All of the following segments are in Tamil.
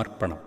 அர்ப்பணம்.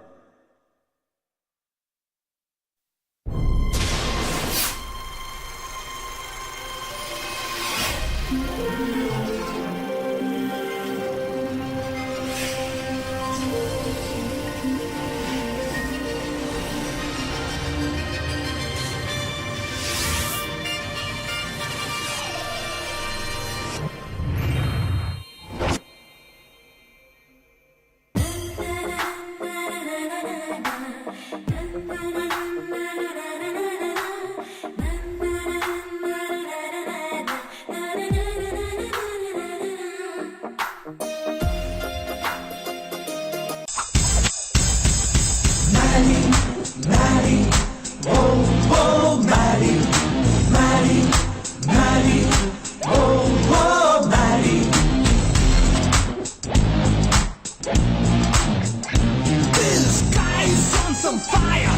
Some fire,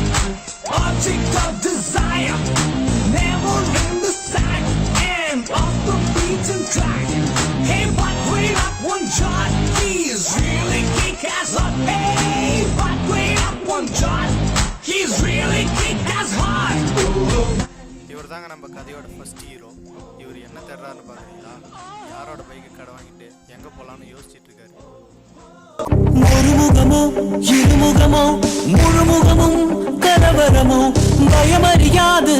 object of desire, never in the sight, end of the beaten track. Hey, but wait up one shot, he's really kick-ass hot. Hey, but wait up one shot, he's really kick-ass hot. இவர் தாங்க நம்ம கதையோட ஃபர்ஸ்ட் ஹீரோ. இவர் என்ன தேடுறாருன்னு பார்க்குறீங்களா? யாரோட பைக்கு கடை வாங்கிட்டு எங்கே போகலான்னு யோசிச்சுட்டு இருக்காரு. ஒருமுகமோ இருமுகமோ முழுமுகமும் கலவரமோ பயமறியாது.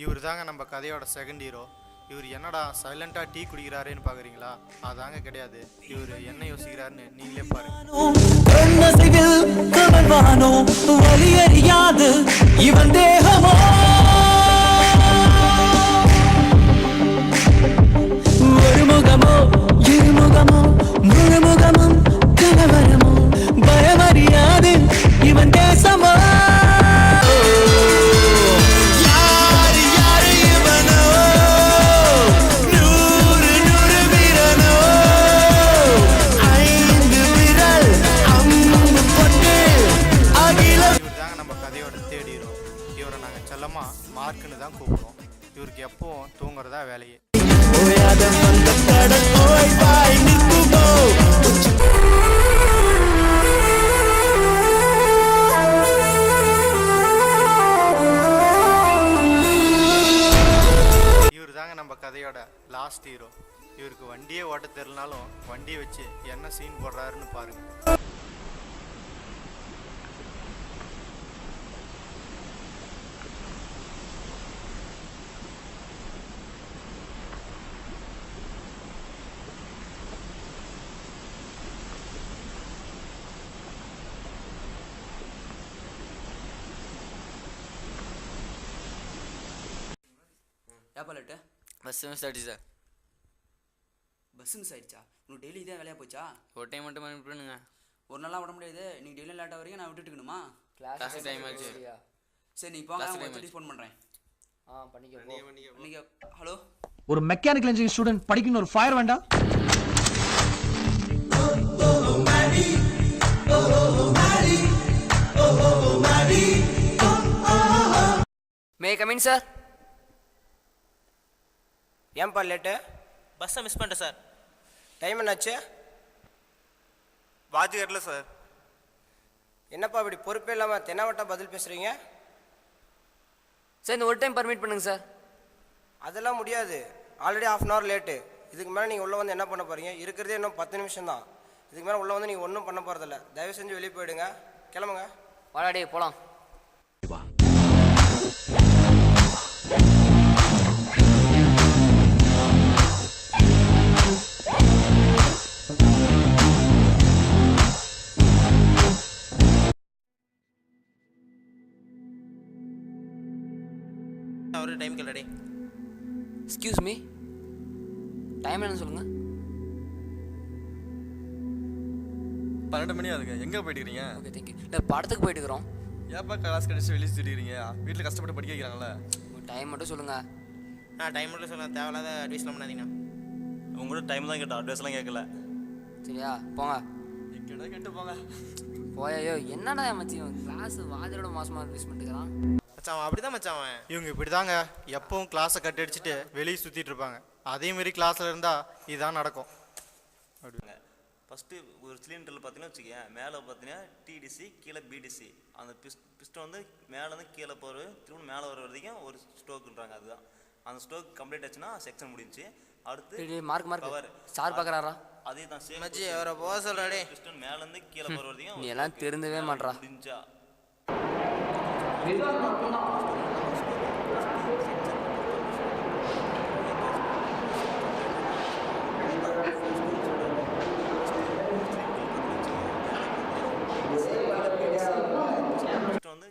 இவர் தாங்க நம்ம கதையோட செகண்ட் ஹீரோ. இவர் என்னடா சைலண்டாக டீ குடிக்கிறாருன்னு பார்க்குறீங்களா? அதாங்க கிடையாது. இவர் என்ன யோசிக்கிறாருன்னு நீங்களே பாருங்க. கமல்வானோ வலியறியாது இவன் தேகமோ. ஒருமுகமோ இருமுகமோ முழுமுகமும் கலவரமோ பயமறியாது இவன் தேசமோ. மார்க்குன்னு தான் கூப்பிடுவோம். இவருக்கு எப்பவும் தூங்குறதா வேலையே. இவர் தாங்க நம்ம கதையோட லாஸ்ட் ஹீரோ. இவருக்கு வண்டியே ஓட்ட தெரியலனாலும் வண்டியை வச்சு என்ன சீன் போடுறாருன்னு பாருங்க. ஏப்பாலட்டு பஸ் மிஸ் ஆகிடுச்சு சார். பஸ் மிஸ் ஆயிடுச்சா? உனக்கு டெய்லி இதே வேலையாக போச்சா? ஒரு டைம் மட்டும் பண்ணி விட்டுருங்க. ஒரு நாளாக விட முடியாது. நீங்கள் டெய்லியும் லேட்டாக வரைக்கும் நான் விட்டுட்டுக்கணுமா? கிளாஸ் டைம் ஆச்சு. சரி நீங்கள் போங்க, உங்களுக்கு ஃபோன் பண்ணுறேன். பண்ணிக்க. நீங்கள் ஹலோ, ஒரு மெக்கானிக்கல் இன்ஜினியரிங் ஸ்டூடெண்ட் படிக்கணும், ஒரு ஃபயர் வேண்டாம்? May come in sir. ஏன்பா லேட்டு? பஸ்ஸை மிஸ் பண்ணிட்டேன் சார். டைம் என்னாச்சு? வாத்தியார்ல சார். என்னப்பா இப்படி பொறுப்பே இல்லாமல் தென்னாவட்டா பதில் பேசுகிறீங்க? சார் இந்த ஒரு டைம் பர்மிட் பண்ணுங்க சார். அதெல்லாம் முடியாது. Already ½ hour late. இதுக்கு மேலே நீங்கள் உள்ளே வந்து என்ன பண்ண போகிறீங்க? இருக்கிறதே இன்னும் 10 நிமிஷம் தான். இதுக்கு மேலே உள்ளே வந்து நீங்கள் ஒன்றும் பண்ண போகிறதில்ல. தயவு செஞ்சு வெளியே போயிடுங்க, கிளம்புங்க. வாடாடே போகலாம். ஒரு டைம் கேளடே. எக்ஸ்கியூஸ் மீ, டைம் என்ன சொல்லுங்கள்? 12 மணி ஆகுதுங்க. எங்கே போயிட்டுக்கிறீங்க? Okay thank you. இல்லை படத்துக்கு போயிட்டு இருக்கிறோம். ஏப்பா கிளாஸ் கழிச்சு வெளியே சுற்றிக்கிறீங்க? வீட்டில் கஷ்டப்பட்டு படிக்க வைக்கிறாங்களே. டைம் மட்டும் சொல்லுங்கள். டைம் மட்டும் சொல்ல, தேவையில்லாத அட்வைஸ்லாம் பண்ணாதீங்கண்ணா. உங்கள்கிட்ட டைம் தான் கேட்டோம், அட்வைஸ்லாம் கேட்கல. சரியா போங்க. எங்கடா கேட்டு போங்க. போயோ என்னடா மச்சி கிளாஸ் வாதியோட மாசமாக அட்வைஸ் பண்ணிட்டுக்கிறான். மச்சான் அப்படிதான் மச்சான். இவங்க இப்படி தாங்க எப்பவும் கிளாஸை கட் அடிச்சுட்டு வெளியே சுற்றிட்டு இருப்பாங்க. அதேமாரி கிளாஸில் இருந்தால் இதுதான் நடக்கும். ஃபஸ்ட்டு ஒரு சிலிண்டரில் பார்த்தீங்கன்னா வச்சுக்கேன், மேலே பார்த்தீங்கன்னா டிடிசி, கீழே பிடிசி. அந்த பிஸ்டன் வந்து மேலேருந்து கீழே போகிற திரும்ப மேலே வர வரைக்கும் ஒரு ஸ்டோக்குன்றாங்க. அதுதான் அந்த ஸ்டோக் கம்ப்ளீட் ஆச்சுன்னா செக்ஷன் முடிஞ்சு. அடுத்து மார்க் கவர் சார் பார்க்குறாரா? அதே தான் சேம் மச்சி அவரை போக சொல்கிறாடே. பிஸ்டன் மேலேருந்து கீழே போகிற வரைக்கும் நீ எல்லாம் திருந்தவே மாட்றா. முடிஞ்சா வந்து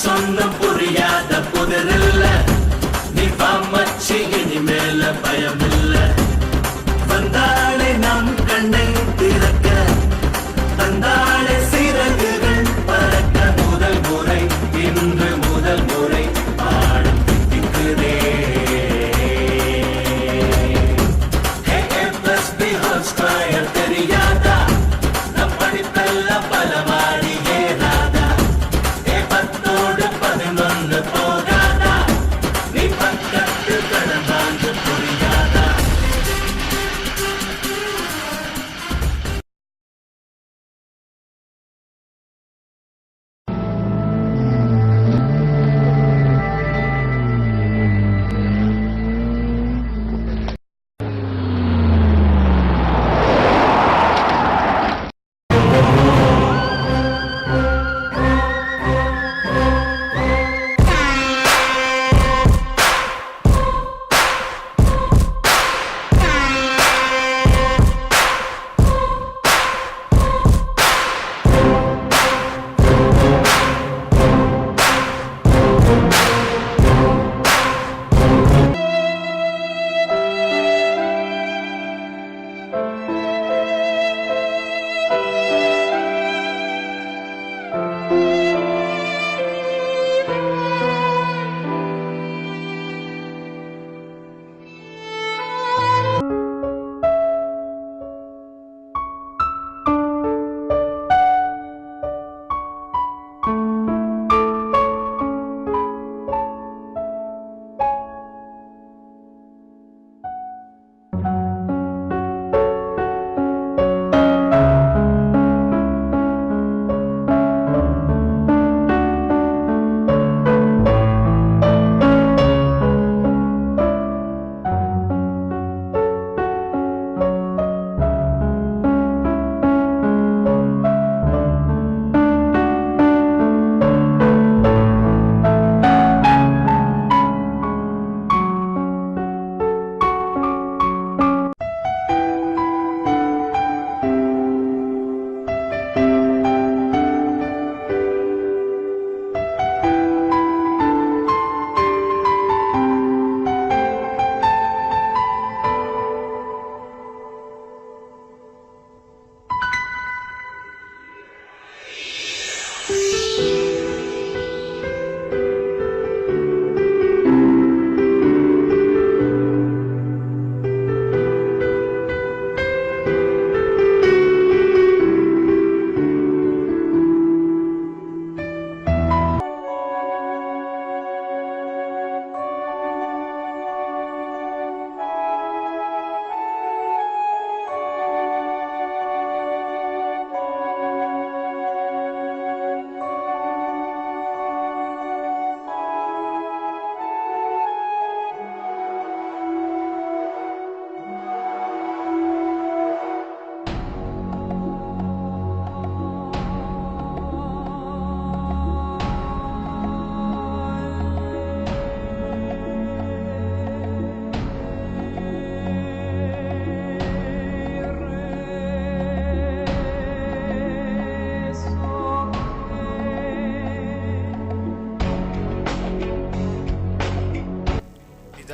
சொன்ன புரியாத புதரில்ல, நீ பாமச்சி இனிமேல பயமில்ல. வந்தாளே நம் கண்ணை திறக்க, தந்தாளே சிறகுகள் பறக்க. முதல் முறை இன்று முதல் முறை பாடம் திக்குதே. A+B² தெரியாதா? நம் படிப்பெல்லாம் பலவாடி ஏறாதா? 10 போகாதா? நீ பக்கத்து கடந்தாண்டு புரியாதா?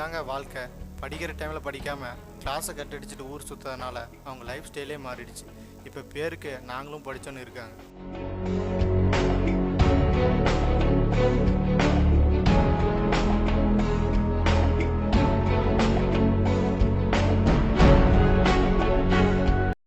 இதாங்க வாழ்க்கை. படிக்கிற டைமில் படிக்காமல் கிளாஸை கட் அடிச்சுட்டு ஊர் சுற்றதுனால அவங்க லைஃப் ஸ்டைலே மாறிடுச்சு. இப்போ பேருக்கு நாங்களும் படித்தோன்னு இருக்காங்க.